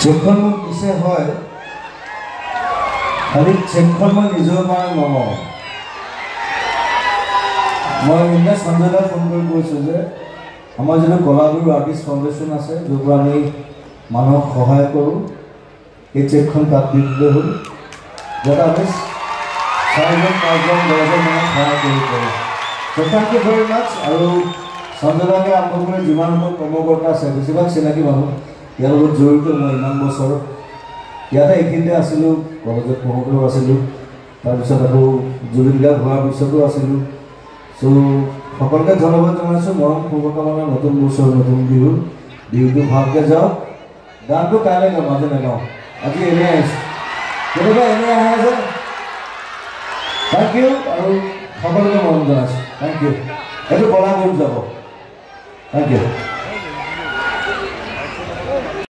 চেকখন মোক দিছে হয় খালি চেকখন মই নিজৰ কাৰণে নলওঁ মই ইনে সঞ্জয় দাক ফোন কৰি কৈছোঁ যে আমাৰ যিটো কলাগুৰু আৰ্টিষ্ট ফাউণ্ডেশ্যন আছে য'ৰ পৰা আমি মানুহক সহায় কৰোঁ এই চেকখন তাত দি দিলে হ'ল যাতে আমি 4জন 5জন 10জন মানুহক সহায় কৰিব পাৰোঁ চ' থেংক ইউ ভেৰি মাছ আৰু সঞ্জয় দাকে আৰম্ভ কৰি যিমান মোৰ কৰ্মকৰ্তা আছে বেছিভাগ চিনাকি মানুহ ইয়াৰ লগত জড়িত মই ইমান বছৰ ইয়াতে এইখিনিতে আছিলোঁ কলেজত পঢ়োঁতেও আছিলোঁ তাৰপিছত আকৌ জুবিন গাৰ্গ হোৱাৰ পিছতো আছিলোঁ চ' সকলোকে ধন্যবাদ জনাইছোঁ মৰম শুভকামনা নতুন বছৰ নতুন বিহুটো ভালকৈ যাওক গানটো কাইলৈ গাম আজি নাগাওঁ আজি এনেই আহিছোঁ কেনেকুৱা এনেই আহে যে থেংক ইউ আৰু সকলোকে মৰম জনাইছোঁ থেংক ইউ এইটো কলাগুৰুত যাব থেংক ইউ